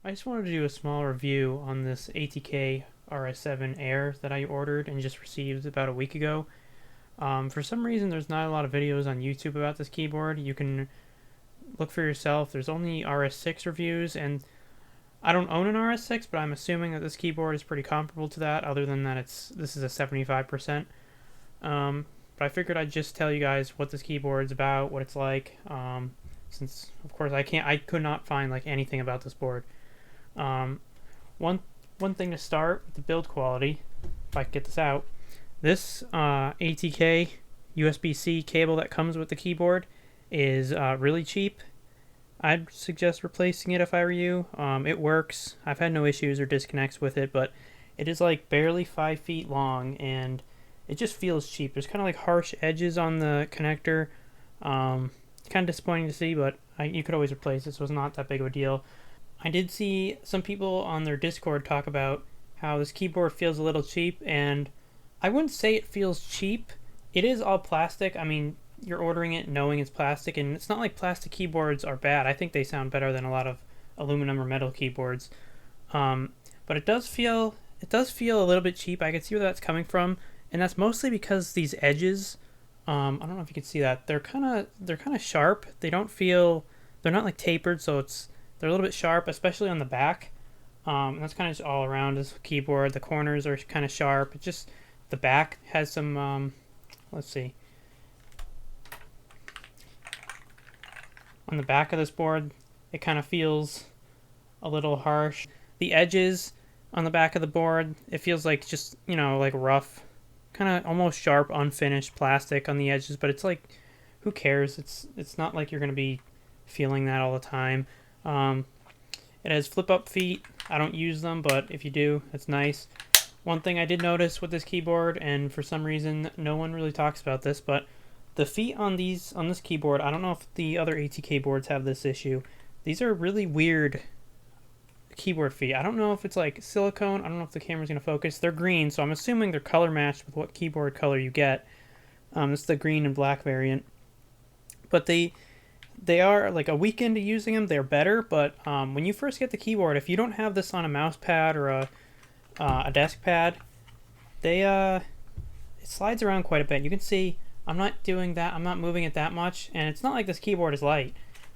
I just wanted to do a small review on this ATK RS7 Air that I ordered and just received about a week ago. For some reason, there's not a lot of videos on YouTube about this keyboard. You can look for yourself. There's only RS6 reviews, and I don't own an RS6, but I'm assuming that this keyboard is pretty comparable to that, other than that this is a 75%. But I figured I'd just tell you guys what this keyboard is about, what it's like, since, of course, I could not find like anything about this board. Um, one one thing to start with the build quality, if I can get this out. This ATK USB-C cable that comes with the keyboard is really cheap. I'd suggest replacing it if I were you. It works. I've had no issues or disconnects with it, but it is like barely 5 feet long, and it just feels cheap. There's kind of like harsh edges on the connector. It's kind of disappointing to see, but you could always replace it, so it's not that big of a deal. I did see some people on their Discord talk about how this keyboard feels a little cheap, and I wouldn't say it feels cheap. It is all plastic. I mean, you're ordering it knowing it's plastic, and it's not like plastic keyboards are bad. I think they sound better than a lot of aluminum or metal keyboards. But it does feel a little bit cheap. I can see where that's coming from, and that's mostly because these edges. I don't know if you can see that. They're kind of sharp. They're not like tapered, so they're a little bit sharp, especially on the back. And that's kind of just all around this keyboard. The corners are kind of sharp. It just the back has some. Let's see. On the back of this board, it kind of feels a little harsh. The edges on the back of the board, it feels like just, like rough, kind of almost sharp, unfinished plastic on the edges, but it's like, who cares? It's not like you're going to be feeling that all the time. It has flip-up feet. I don't use them, but if you do, it's nice. One thing I did notice with this keyboard, and for some reason no one really talks about this, but the feet on this keyboard, I don't know if the other ATK boards have this issue. These are really weird keyboard feet. I don't know if it's like silicone. I don't know if the camera's going to focus. They're green, so I'm assuming they're color matched with what keyboard color you get. It's the green and black variant. But they are, like, a week into using them, they're better. But when you first get the keyboard, if you don't have this on a mouse pad or a desk pad, it slides around quite a bit. You can see I'm not doing that. I'm not moving it that much, and it's not like this keyboard is light.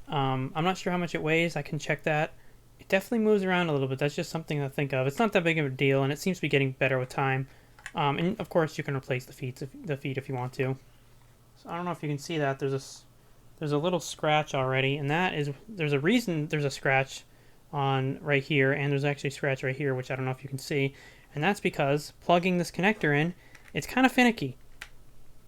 I'm not sure how much it weighs. I can check that. It definitely moves around a little bit. That's just something to think of. It's not that big of a deal, and it seems to be getting better with time. And of course, you can replace the feet if you want to. So I don't know if you can see that. There's a little scratch already, and there's a reason there's a scratch on right here, and there's actually a scratch right here, which I don't know if you can see, and that's because plugging this connector in, it's kind of finicky.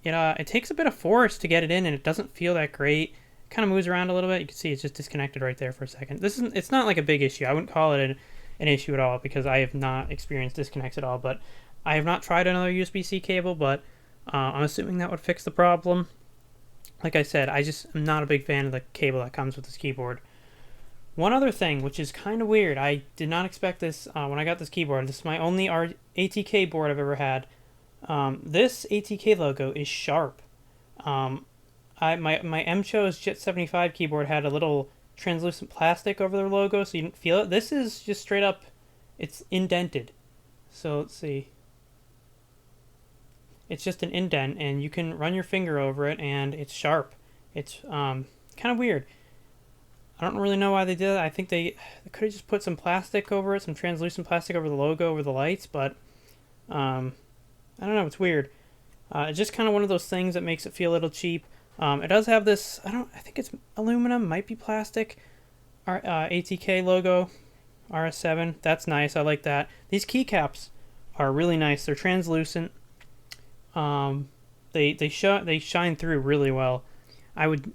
It takes a bit of force to get it in, and it doesn't feel that great. It kind of moves around a little bit. You can see it's just disconnected right there for a second. It's not like a big issue. I wouldn't call it an issue at all, because I have not experienced disconnects at all. But I have not tried another USB-C cable, but I'm assuming that would fix the problem. Like I said, I just am not a big fan of the cable that comes with this keyboard. One other thing, which is kind of weird, I did not expect this when I got this keyboard. This is my only ATK board I've ever had. This ATK logo is sharp. My MCHO's Jet 75 keyboard had a little translucent plastic over their logo, so you didn't feel it. This is just straight up, it's indented. So let's see. It's just an indent, and you can run your finger over it, and it's sharp. It's kind of weird. I don't really know why they did it. I think they could have just put some plastic over it, some translucent plastic over the logo, over the lights, but I don't know. It's weird. It's just kind of one of those things that makes it feel a little cheap. It does have this. I think it's aluminum, might be plastic. ATK logo, RS7. That's nice. I like that. These keycaps are really nice. They're translucent. They shine through really well. I would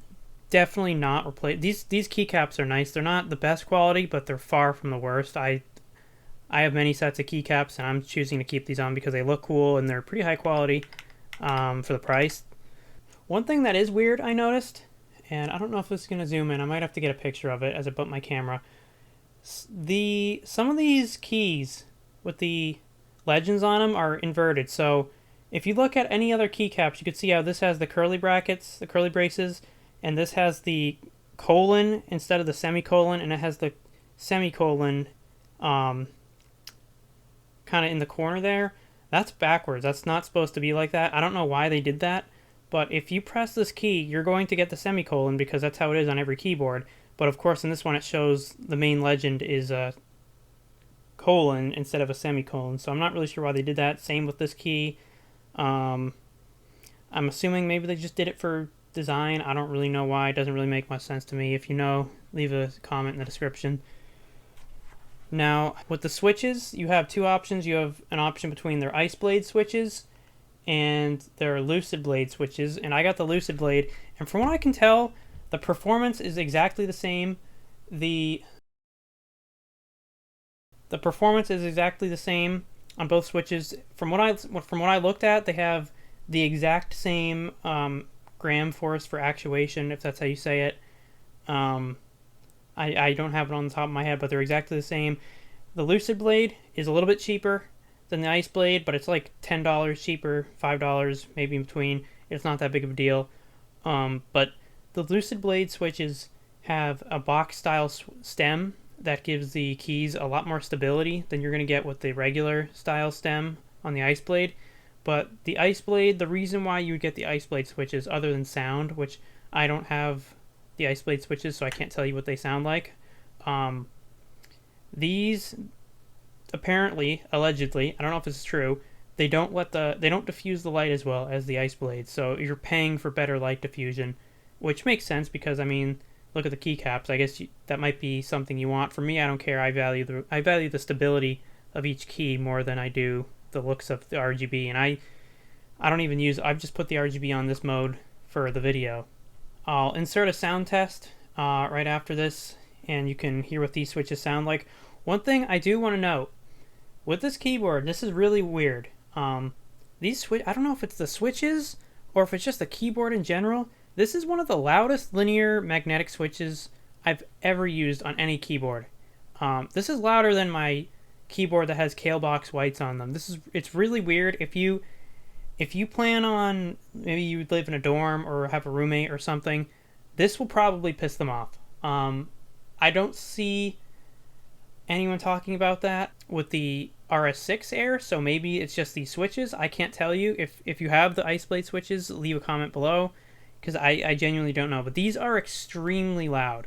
definitely not replace these keycaps. Are nice. They're not the best quality, but they're far from the worst. I have many sets of keycaps, and I'm choosing to keep these on because they look cool and they're pretty high quality for the price. One thing that is weird I noticed, and I don't know if this is going to zoom in. I might have to get a picture of it as I put my camera. Some of these keys with the legends on them are inverted. So if you look at any other keycaps, you can see how this has the curly brackets, the curly braces, and this has the colon instead of the semicolon, and it has the semicolon kind of in the corner there, that's backwards. That's not supposed to be like that. I don't know why they did that, but if you press this key, you're going to get the semicolon because that's how it is on every keyboard. But of course, in this one, it shows the main legend is a colon instead of a semicolon. So I'm not really sure why they did that. Same with this key. I'm assuming maybe they just did it for design. I don't really know why. It doesn't really make much sense to me. If you know, leave a comment in the description. Now, with the switches, you have two options. You have an option between their Ice Blade switches and their Lucid Blade switches. And I got the Lucid Blade. And from what I can tell, the performance is exactly the same. The performance is exactly the same on both switches. From what I looked at, they have the exact same gram force for actuation, if that's how you say it. I don't have it on the top of my head, but they're exactly the same. The Lucid Blade is a little bit cheaper than the Ice Blade, but it's like $10 cheaper, $5 maybe in between. It's not that big of a deal. But the Lucid Blade switches have a box-style stem that gives the keys a lot more stability than you're going to get with the regular style stem on the Ice Blade. But the Ice Blade, the reason why you would get the Ice Blade switches, other than sound, which I don't have the Ice Blade switches, so I can't tell you what they sound like. These apparently, allegedly, I don't know if this is true, they don't diffuse the light as well as the Ice Blade, so you're paying for better light diffusion, which makes sense because, I mean, look at the keycaps. I guess that might be something you want. For me, I don't care. I value the stability of each key more than I do the looks of the RGB, and I don't even use. I've just put the RGB on this mode for the video. I'll insert a sound test right after this, and you can hear what these switches sound like. One thing I do want to note with this keyboard, this is really weird. I don't know if it's the switches or if it's just the keyboard in general. This is one of the loudest linear magnetic switches I've ever used on any keyboard. This is louder than my keyboard that has Kalebox whites on them. It's really weird. If you plan on, maybe you live in a dorm or have a roommate or something, this will probably piss them off. I don't see anyone talking about that with the RS6 Air, so maybe it's just these switches. I can't tell you. If you have the Ice Blade switches, leave a comment below, because I genuinely don't know. But these are extremely loud.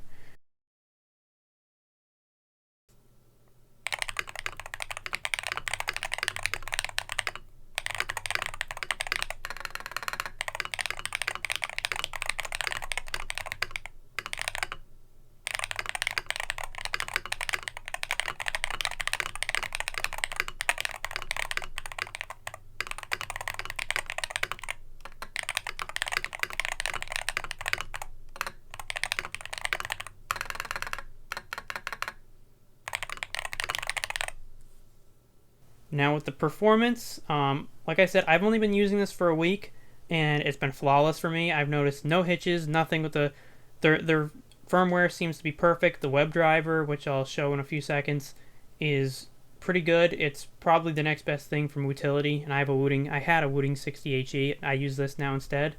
Now with the performance, like I said, I've only been using this for a week, and it's been flawless for me. I've noticed no hitches, nothing with their firmware seems to be perfect. The WebDriver, which I'll show in a few seconds, is pretty good. It's probably the next best thing from utility, and I had a Wooting 60HE. I use this now instead.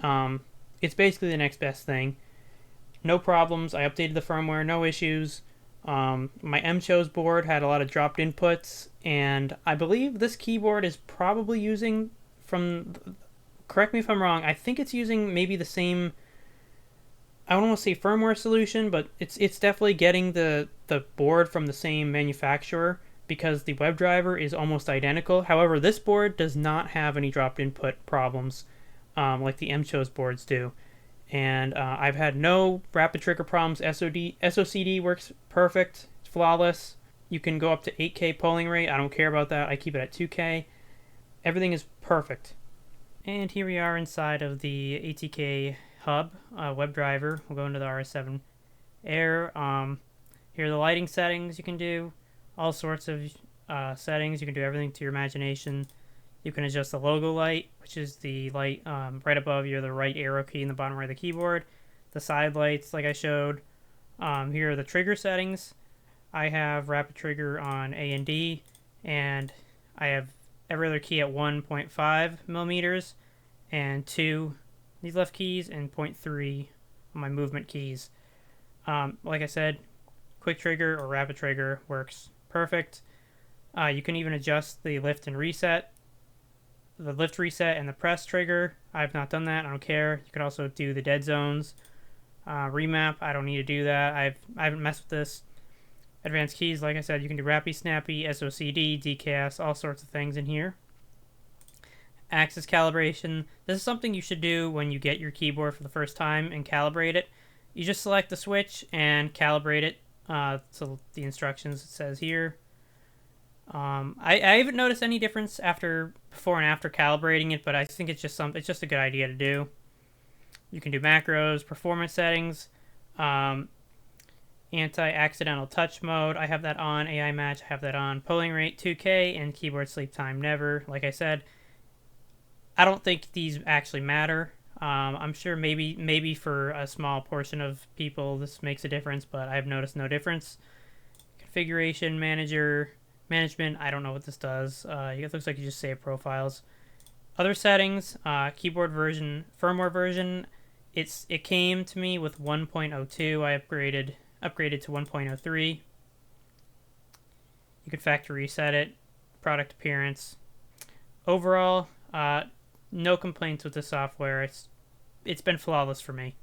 It's basically the next best thing. No problems. I updated the firmware, no issues. My M-Chose board had a lot of dropped inputs, and I believe this keyboard is probably using correct me if I'm wrong, I think it's using maybe the same, I don't want to say firmware solution, but it's definitely getting the board from the same manufacturer, because the WebDriver is almost identical. However, this board does not have any dropped input problems like the M-Chose boards do. And I've had no rapid trigger problems. SOCD works perfect. It's flawless. You can go up to 8K polling rate. I don't care about that. I keep it at 2K. Everything is perfect. And here we are inside of the ATK hub WebDriver. We'll go into the RS7 Air. Here are the lighting settings you can do. All sorts of settings. You can do everything to your imagination. You can adjust the logo light, which is the light right above you, the right arrow key in the bottom right of the keyboard. The side lights, like I showed. Here are the trigger settings. I have rapid trigger on A and D, and I have every other key at 1.5 millimeters, and 2 these left keys, and 0.3 on my movement keys. Like I said, quick trigger or rapid trigger works perfect. You can even adjust the lift and reset, the lift reset and the press trigger. I've not done that. I don't care. You can also do the dead zones. Remap, I don't need to do that. I haven't messed with this. Advanced keys, like I said, you can do Rappy, Snappy, SOCD, DKS, all sorts of things in here. Axis calibration. This is something you should do when you get your keyboard for the first time and calibrate it. You just select the switch and calibrate it. So the instructions it says here. I haven't noticed any difference before and after calibrating it, but I think it's just a good idea to do. You can do macros, performance settings, anti-accidental touch mode. I have that on. AI match, I have that on. Polling rate 2K and keyboard sleep time never. Like I said, I don't think these actually matter. I'm sure maybe for a small portion of people this makes a difference, but I've noticed no difference. Configuration management. I don't know what this does. It looks like you just save profiles. Other settings. Keyboard version, firmware version. It came to me with 1.02. I upgraded to 1.03. You can factory reset it. Product appearance. Overall, no complaints with the software. It's been flawless for me.